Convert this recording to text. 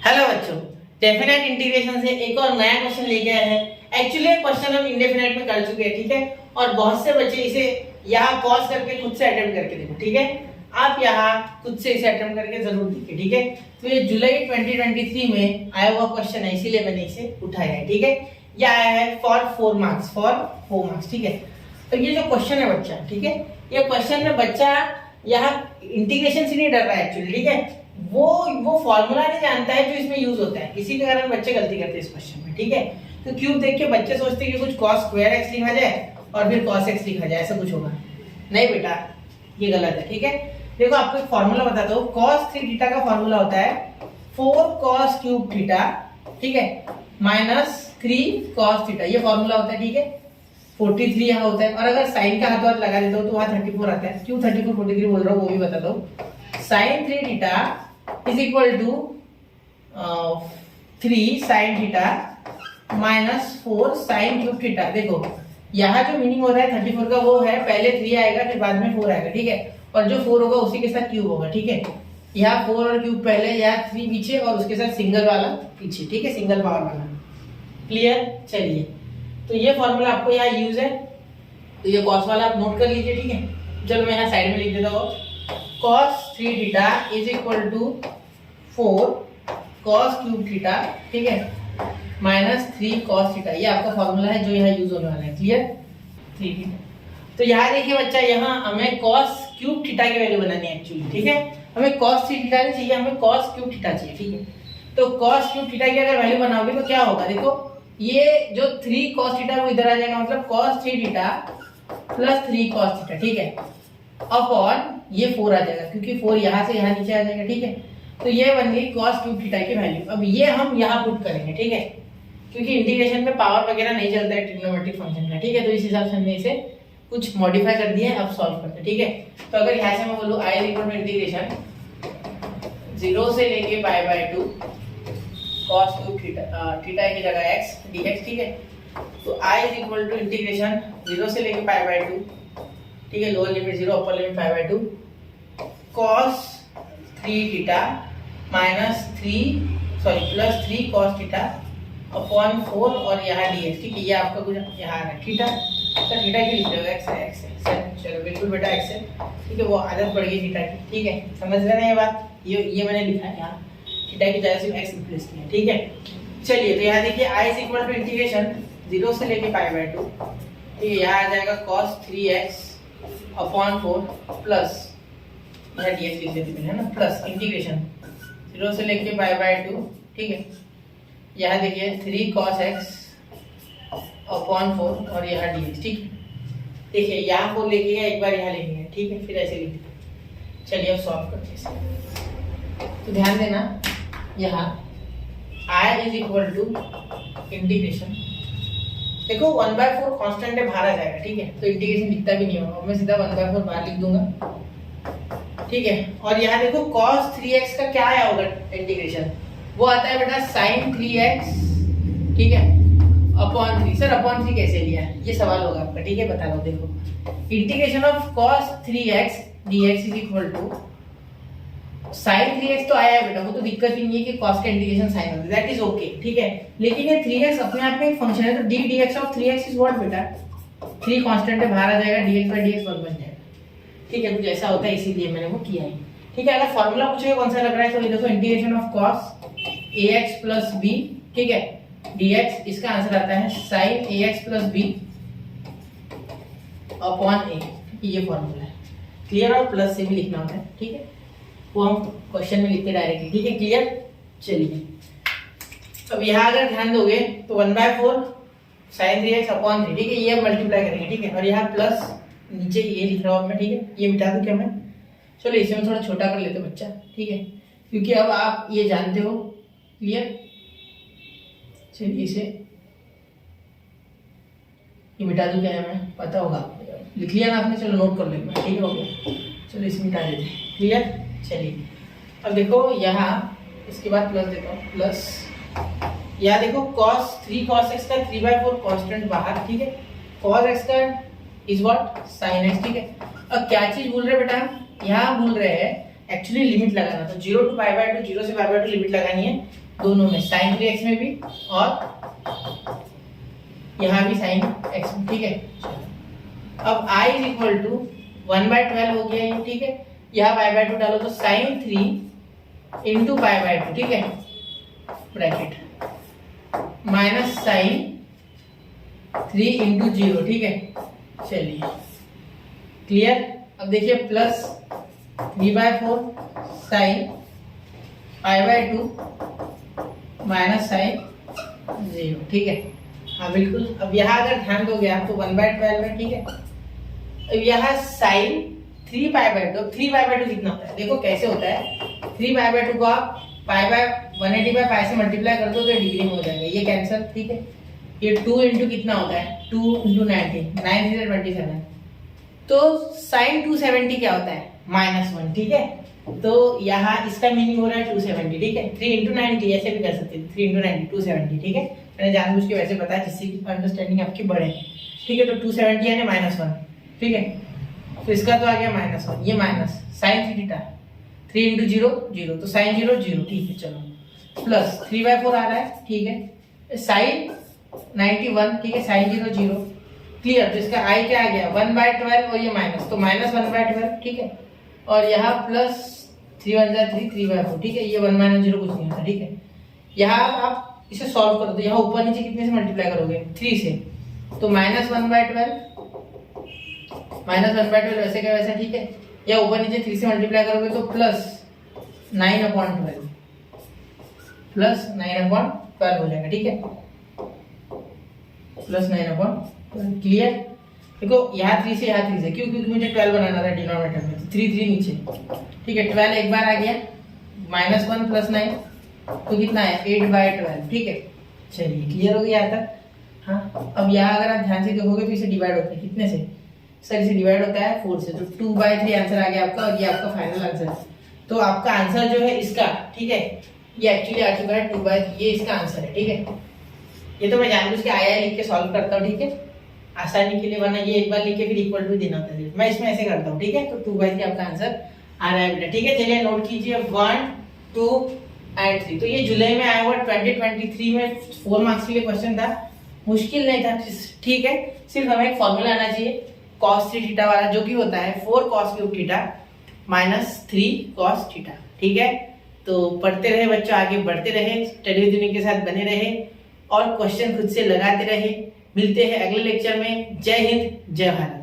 Hello बच्चों, definite integration से एक और नया क्वेश्चन लेके आए हैं। एक्चुअली ये क्वेश्चन हम इंडेफिनेट में कर चुके हैं, ठीक है। और बहुत से बच्चे इसे यहाँ पॉज करके खुद से अटेम्प्ट करके देखो, ठीक है। आप यहाँ खुद से इसे अटेम्प्ट करके जरूर देखिए, ठीक है। तो ये जुलाई 2023 में आया हुआ क्वेश्चन है, इसीलिए मैंने इसे उठाया है, ठीक है। यह आया है फॉर 4 मार्क्स, ठीक है। तो ये जो क्वेश्चन है बच्चा, ठीक है, ये क्वेश्चन में बच्चा यहाँ इंटीग्रेशन से नहीं डर रहा है एक्चुअली, ठीक है। वो फॉर्मूला नहीं जानता है जो इसमें यूज होता है, इसी के कारण बच्चे गलती करते हैं इस क्वेश्चन में, ठीक है। तो क्यूब देख के बच्चे सोचते हैं कि कुछ cos स्क्वायर x लिखा जाए और फिर cos x लिखा जाए, ऐसा कुछ होगा नहीं बेटा, ये गलत है, ठीक है। देखो आपको एक फॉर्मूला बताता हूँ। cos 3 थीटा का फॉर्मूला होता है 4 cos क्यूब थीटा, ठीक है, माइनस 3 cos थीटा, ये फॉर्मूला होता है, ठीक है। 43 यहाँ होता है, और अगर साइन का हाथ लगा देता हूँ तो वहां 34 आता है। क्यों 34 43 बोल रहा हूँ वो भी बताता हूँ। Sine 3 theta is equal to 3 sine theta minus 4 sine cube theta. देखो यहाँ जो मीनिंग हो रहा है 34 का वो है पहले 3 आएगा फिर बाद में 4 आएगा, ठीक है। और जो 4 होगा उसी के साथ क्यूब होगा, ठीक है। यहाँ 4 और क्यूब पहले, यहाँ 3 पीछे और उसके साथ सिंगल वाला पीछे, ठीक है, सिंगल पावर वाला। क्लियर? चलिए, तो ये फॉर्मूला आपको यहाँ यूज है, तो ये कॉस वाला आप नोट कर लीजिए, ठीक है। चलो मैं यहाँ साइड में लिख देता हूँ। cos 3 theta is equal to 4 cos cube theta, ठीक है, माइनस 3 cos थीटा। ये आपका फॉर्मूला है जो यहाँ यूज होने वाला है। क्लियर? 3 थीटा। तो यहाँ देखिए बच्चा, यहाँ हमें cos क्यूब थीटा की वैल्यू बनानी है एक्चुअली, ठीक है। हमें cos 3 थीटा नहीं चाहिए, हमें cos क्यूब थीटा चाहिए, ठीक है। तो cos क्यूब थीटा की अगर वैल्यू बनाओगे तो क्या होगा, देखो ये जो 3 cos थीटा वो इधर आ जाएगा, मतलब cos 3 theta plus 3 cos theta, ठीक है, अपॉन ये 4 आ जाएगा क्योंकि 4 यहाँ से यहाँ नीचे आ जाएगा, ठीक है। तो ये बन गई cos क्यूब थीटा की वैल्यू। अब ये हम यहाँ पुट करेंगे, ठीक है, क्योंकि इंटीग्रेशन में पावर वगैरह नहीं चलता है ट्रिग्नोमेट्रिक फंक्शन का, ठीक है। तो इस हिसाब से हमने इसे कुछ मॉडिफाई कर दिया है, अब सॉल्व करते हैं, ठीक है। तो अगर यहाँ से मैं बोलूँ i इक्वल टू इंटीग्रेशन 0 से लेके pi by 2 cos cube theta की जगह x dx, ठीक है। तो i is equal to integration 0 से लेके पाई बाय 2, ठीक है, lower limit 0 upper limit pi by 2 cos 3 theta minus plus 3 cos theta upon 4 और यहाँ dx, ठीक है। ये आपका कुछ यहाँ है थीटा, तो थीटा की लिख रहे हो x है, चलो बिल्कुल बेटा x है, ठीक है। वो आदत पड़ गई थीटा की, ठीक है, समझ रहे ना ये बात। ये मैंने लिखा है यहाँ, थीटा की जगह सिर्फ x रिप्लेस किया, ठीक है। चलिए, तो यहाँ देखिए i is equal to integration 0 से लेके पाई बाय 2, ठीक है, यहाँ आ जाएगा cos 3x अपॉन 4 प्लस यहाँ dx लिख देते हैं ना, प्लस इंटीग्रेशन 0 से लेके पाई बाय 2, ठीक है। यहाँ देखिए 3 cos x अपॉन 4 और यहाँ dx, ठीक है। देखिए यहाँ 4 लेके एक बार यहाँ लेंगे, ठीक है, फिर ऐसे लिखते। चलिए अब सॉल्व करते हैं इसे। तो ध्यान देना, यहाँ i is equal to integration, देखो 1/4 कांस्टेंट है, बाहर आ जाएगा, ठीक है। तो इंटीग्रेशन दिखता भी नहीं होगा, मैं सीधा 1/4 बाहर लिख दूंगा, ठीक है। और यहाँ देखो cos 3x का क्या आया होगा इंटीग्रेशन, वो आता है बेटा sin 3x, ठीक है, अपॉन 3। सर अपॉन 3 कैसे लिया, ये सवाल होगा आपका, ठीक है, बता रहा हूँ। देखो integration of cos 3x dx is equal to sin 3x तो आया है बेटा, वो तो दिक्कत ही नहीं है कि cos का इंटीग्रेशन sin होता है, दैट इज ओके, ठीक है। लेकिन ये 3x अपने आप में एक फंक्शन है, तो d dx of 3x is what बेटा, 3 कांस्टेंट है, बाहर आ जाएगा, dx बाय dx 1 बन जाएगा, ठीक है। कुछ ऐसा होता है, इसीलिए मैंने वो किया है, ठीक है। अगर फॉर्मूला पूछेगा कौन सा लग रहा है, तो ये देखो integration of cos ax plus b, ठीक है, dx, इसका आंसर आता है sin ax plus b upon a, ये फॉर्मूला है। क्लियर? और प्लस से भी लिखना होता है, ठीक है, वो हम क्वेश्चन में लिखते डायरेक्टली, ठीक है। क्लियर? चलिए, अब यहाँ अगर ध्यान दोगे तो 1/4 sin 3x अपॉन 3, ठीक है, ये मल्टीप्लाई करेंगे, ठीक है। और यहाँ प्लस नीचे ये लिख रहा हूँ मैं, ठीक है, ये मिटा दूं क्या मैं, चलो इसे मैं थोड़ा छोटा कर लेते बच्चा, ठीक है, क्योंकि अब आप ये जानते हो। क्लियर? चलिए इसे ये मिटा दूं क्या है, मैं पता होगा, लिख लिया ना आपने, चलो नोट कर लेंगे, ठीक है, हो गया। चलो इसे मिटा देते हैं। क्लियर? चलिए अब देखो यहाँ, इसके बाद प्लस देता हूँ, प्लस यहाँ देखो cos 3 cos x का 3/4 कांस्टेंट बाहर, ठीक है, cos x का इज व्हाट sin x, ठीक है। अब क्या चीज भूल रहे बेटा, यहाँ भूल रहे हैं एक्चुअली लिमिट लगाना। तो 0 to π/2, 0 से π/2 लिमिट लगानी है, दोनों में साइन 3x में भी और यहाँ भी साइन x में, ठीक है। अब i इज इक्वल टू 1/12 हो गया ये, ठीक है। यहाँ पाई/2 डालो तो साइन 3 इंटू पाई/2, ठीक है, ब्रैकेट माइनस साइन 3 इंटू 0, ठीक है। चलिए क्लियर। अब देखिए प्लस 3/4 साइन पाई/2 माइनस साइन 0, ठीक है। हाँ बिल्कुल। अब यहाँ अगर ध्यान दोगे आप तो 1/12 है, ठीक है। अब यहाँ साइन 3π/2, 3π/2 कितना होता है देखो कैसे होता है। 3π/2 को आप पाई/180/π से मल्टीप्लाई कर दो तो डिग्री में हो जाएगा, ये कैंसिल, ठीक है। ये 2 इंटू कितना होता है, 2 इंटू 90, 9 से 27, तो साइन 270 क्या होता है, -1, ठीक है। तो यहाँ इसका मीनिंग हो रहा है 270, ठीक है। 3 इंटू 90 ऐसे भी कर सकते हैं, 3 इंटू 90 270, ठीक है। मैंने जानबूझ के वैसे बताया जिससे कि अंडरस्टैंडिंग आपकी बढ़े, ठीक है। तो 270 यानी -1, ठीक है। तो इसका तो आ गया -1, ये माइनस साइन 3 3 इंटू 0 0, तो साइन 0 0, ठीक है। चलो प्लस 3/4 आ रहा है, ठीक है। साइन 91, ठीक है, साइन 0 0, क्लियर। तो इसका आई क्या आ गया 1/12 और ये माइनस, तो -1/12, ठीक है। और यहाँ प्लस 3 1 3 3/4, ठीक है। ये 1 - 0 कुछ नहीं होता, ठीक है। यहाँ आप इसे सॉल्व करो तो यहाँ ऊपर नीचे कितने से मल्टीप्लाई करोगे, 3 से, तो -1/12 वैसे क्या वैसा, ठीक है। या ऊपर नीचे 3 से मल्टीप्लाई करोगे तो प्लस 9/12 हो जाएगा, ठीक है। Plus 9/12, clear. देखो यहाँ 3 से यहाँ 3 से, क्यों, क्योंकि मुझे 12 बनाना था डिनोमिनेटर में, 3 नीचे, ठीक है। 12 एक बार आ गया, -1 + 9 तो कितना है 8/12, ठीक है। चलिए क्लियर हो गया यहाँ तक। हाँ अब यहाँ अगर आप ध्यान से देखोगे तो इसे डिवाइड होता है कितने से, सर इसे डिवाइड होता है 4 से, तो 2/3 आंसर आ गया आपका, और ये आपका फाइनल आंसर है। तो आपका आंसर जो है इसका, ठीक है, ये एक्चुअली आ चुका है 2/3, ये इसका आंसर है, ठीक है। ये तो मैं जानबूझ के आया लिख के सॉल्व करता हूँ, ठीक है, आसानी के लिए, वरना ये एक बार लिख के फिर इक्वल टू देना होता है, मैं इसमें ऐसे करता हूँ, ठीक है। तो 2/3 आपका आंसर आ रहा है बेटा, ठीक है। चलिए नोट कीजिए 1 2 और 3। तो ये जुलाई में आया हुआ 2023 में 4 मार्क्स के लिए क्वेश्चन था, मुश्किल नहीं था, ठीक है। सिर्फ हमें एक फॉर्मूला आना चाहिए cos 3 थीटा वाला, जो कि होता है 4 cos³ थीटा -3 cos थीटा, ठीक है। तो पढ़ते रहे बच्चों, आगे बढ़ते रहे, स्टडी दुनिया के साथ बने रहे और क्वेश्चन खुद से लगाते रहे। मिलते हैं अगले लेक्चर में। जय हिंद, जय भारत।